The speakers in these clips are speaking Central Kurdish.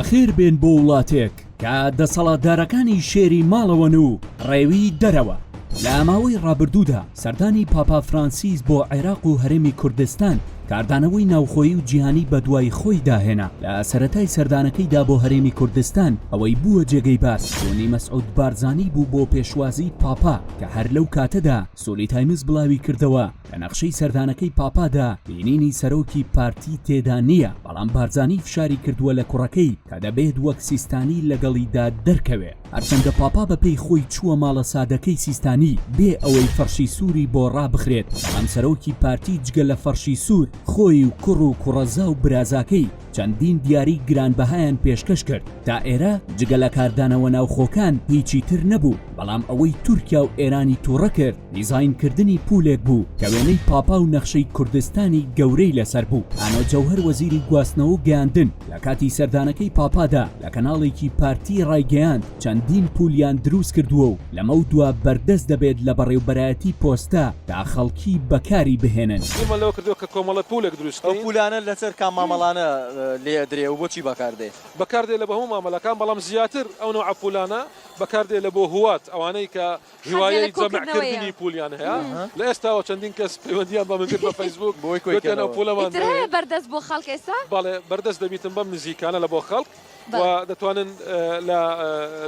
بەخێر بێن بۆ وڵاتێک کە دەسەڵاتدارەکانی شێری ماڵەوەن و ڕێوی دەرەوە. لە ئاماوەی ڕابردوودا سەردانی پاپا فرانسیس بۆ عێراق و هەرێمی کوردستان کاردانەوەی ناوخۆیی و جیهانی بە دوای خۆی داهێنا. لە سەرەتای سەردانەکەیدا بۆ هەرێمی کوردستان ئەوەی بووە جێگەی باس چۆنی مەسعود بارزانی بوو بۆ پێشوازی پاپا کە هەر لەو کاتەدا سۆلی تایمز بڵاوی کردەوە لە نەخشەی سەردانەکەی پاپادا بینینی سەرۆکی پارتی تێدا نییە، بەڵام بارزانی فشاری کردووە لە کوڕەکەی کە دەبێت وەک سیستانی لەگەڵیدا دەرکەوێ. هەرچەندە پاپا بەپێی خۆی چووە ماڵە سادەکەی سیستانی بێ ئەوەی فەرشی سووری بۆ ڕابخرێت، بەڵام سەرۆکی پارتی جگە لە فەرشی سوور خۆی و کوڕ و کوڕەزا و برازاکەی چەندین دیاری گرانبەهایان پێشکەش کرد. تا ئێرە جگە لە کاردانەوە ناوخۆکان هیچی تر نەبوو، بەڵام ئەوەی تورکیا و ئێرانی تووڕە کرد دیزاینکردنی پولێک بوو کە وێنەی پاپا و نەخشەی کوردستانی گەورەی لەسەر بوو. ئانۆ جەوهەر وەزیری گواستنەوە و گەیاندن لە کاتی سەردانەکەی پاپادا لە کەناڵێکی پارتی ڕایگەیاند چەندین پولیان دروست کردووە و لەمە دووە بەردەست دەبێت لە بەڕێوبەرایەتی پۆستە تا خەڵکی بەکاری بهێنن. ئێمە لەوە کردووە کە کۆمەڵە پولێک دروست ئەو پولانە لەسەر کام مامەڵانە لێ درێ و بۆچی بەکاردێ؟ بەکاردێ لە بەهۆ مامەڵەکان، بەڵام زیاتر ئەو نوع پولانە بەکاردێ لە بۆ هوات ئەوانەی کە هیوایەی جەمعکردنی پولیان هەیە. لە ئێستاوە چەندین کەس پەیوەندیان بە من کرد بە فەیسبوک بۆی کوێتەوە پولەمان بەردەست بۆ خەڵک ئێستا؟ بەڵێ بەردەست دەبیتم بەم نزیکانە لە بۆ خەڵک و دەتوانن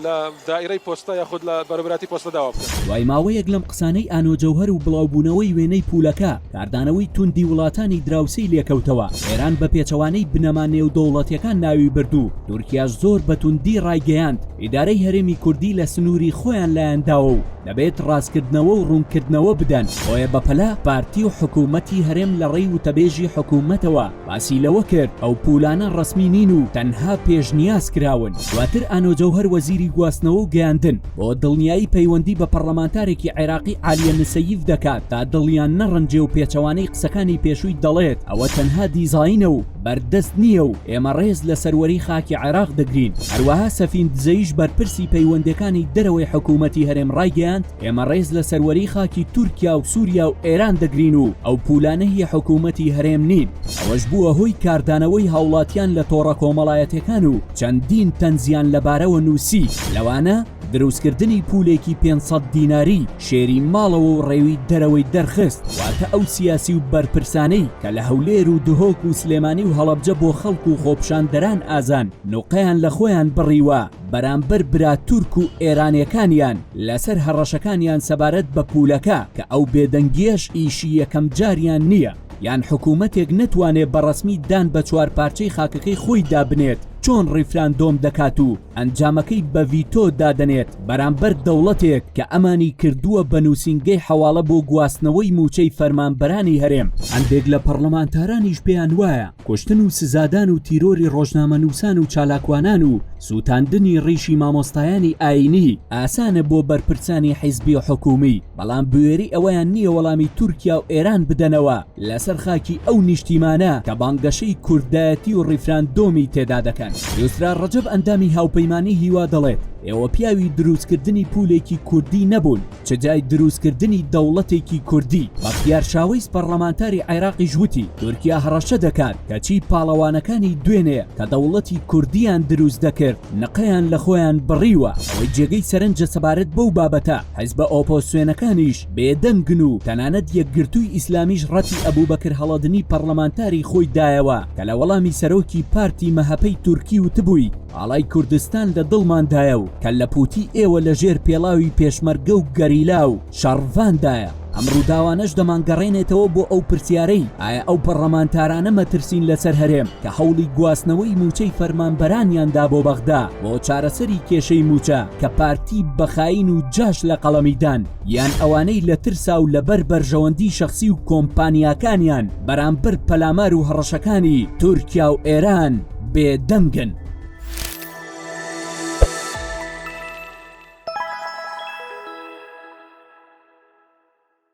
لە دائیرەی پۆستە یاخود لە بەرەبراتی پۆستە داوا بکەن. دوای ماوەیەک لەم قسانەی ئانۆ جەوهەر و بڵاوبوونەوەی وێنەی پولەکە کاردانەوەی توندی وڵاتانی دراوسەی لێکەوتەوە. ئێران بە پێچەوانەی بنەما نێودەوڵەتیەکان ناوی بردوو. تورکیاش زۆر بە توندی ڕایگەیاند ئیدارەی هەرێمی کوردی لە سنووری خۆیان لایەنداوە و دەبێت ڕاستکردنەوە و ڕوونکردنەوە بدەن. بۆیە بەپەلا پارتی و حکوومەتی هەرێم لە ڕێی وتەبێژی حکوومەتەوە باسی لەوە کرد ئەو پولانە ڕەسمی نین و تەنها پێشنیاز کراون. دواتر ئانۆ جەوهەر وەزیری گواستنەوە و گەیاندن بۆ دڵنیایی پەیوەندی بە پەرلەمانتارێکی عێراقی عالیە نسەیف دەکات تا دڵیان نەڕەنجێ و پێچەوانەی قسەکانی پێشووی دەڵێت ئەوە تەنها دیزاینە و بەردەست نییە و ئێمە ڕێز لە سەروەری خاکی عێراق دەگرین. هەروەها سەفین دزەیش بەرپرسی پەیوەندەکانی دەرەوەی حکوومەتی هەرێم ڕایگەیاند ئێمە ڕێز لە سەروەری خاکی تورکیا و سووریا و ئێران دەگرین و ئەو پولانە هی حکوومەتی هەرێم نین. ئەوەش بووە هۆی کاردانەوەی هاوڵاتیان لە تۆڕە کۆمەڵایەتەکان و چەندین تەنزیان لەبارەوە نووسی. لەوانە دروستکردنی پولێکی 500 دیناری شێری ماڵەوە و ڕێوی دەرەوەی دەرخست، واتە ئەو سیاسی و بەرپرسانەی کە لە هەولێر و دهۆک و سلێمانی و هەڵەبجە بۆ خەڵک و خۆپشاندەران ئازان نوقەیان لە خۆیان بڕیوە بەرامبەر برا تورک و ئێرانیەکانیان لەسەر هەڕەشەکانیان سەبارەت بە پولەکە کە ئەو بێدەنگیەش ئیشی یەکەم جاریان نییە. یان حکوومەتێک نەتوانێت بەڕەسمی دان بە چوارپارچەی خاکەکەی خۆی دابنێت چۆن ڕیفراندۆم دەکات و ئەنجامەکەی بە ڤیتۆ دادەنێت بەرامبەر دەوڵەتێک کە ئەمانی کردووە بە نووسینگەی حەواڵە بۆ گواستنەوەی موچەی فەرمانبەرانی هەرێم. هەندێک لە پەرلەمانتارانیش پێیان وایە کوشتن و سزادان و تیرۆری ڕۆژنامە نووسان و چالاکوانان و سووتاندنی ڕیشی مامۆستایانی ئاینی ئاسانە بۆ بەرپرسانی حیزبی و حکومی، بەڵام بوێری ئەوەیان نییە وەڵامی تورکیا و ئێران بدەنەوە لەسەر خاکی ئەو نیشتیمانە کە بانگەشەی کوردایەتی و ڕیفراندۆمی تێدا دەکەن. یوسرا ڕەجەب ئەندامی هاوپەیمانی هیوا دەڵێت ئێوە پیاوی دروستکردنی پولێکی کوردی نەبوون چ جای دروستکردنی دەوڵەتێکی کوردی. بەختیار شاوەیس پەرلەمانتاری عێراقی ژووتی تورکیا هەڕەشە دەکات کەچی پاڵەوانەکانی دوێنێ کە دەوڵەتی کوردیان دروست دەکرد نقەیان لە خۆیان بڕیوە. ئەوەی جێگەی سەرنجە سەبارەت بەو بابەتە حیزبە ئۆپۆزسیۆنەکانیش بێدەنگن و تەنانەت یەکگرتووی ئیسلامیش ڕەتی ئەبوبەکر هەڵەدنی پەرلەمانتاری خۆی دایەوە کە لە وەڵامی سەرۆکی پارتی مەهەپەی تورکی وتبووی ئاڵای کوردستان لە دڵماندایە و کە لە پوتی ئێوە لە ژێر پێڵاوی پێشمەرگە و گەریلا و شەڕڤاندایە. ئەمڕوو داوانەش دەمانگەڕێنێتەوە بۆ ئەو پرسیارەی ئایا ئەو پەرلەمانتارانە مەترسین لەسەر هەرێم کە هەوڵی گواستنەوەی موچەی فەرمانبەرانیاندا بۆ بەغدا بۆ چارەسەری کێشەی موچە کە پارتی بەخاین و جاش لە قەڵەمیدان یان ئەوانەی لە ترسا و لەبەر بەرژەوەندی شەخسی و کۆمپانیاکانیان بەرامبەر پەلامار و هەڕەشەکانی تورکیا و ئێران بێدەنگن.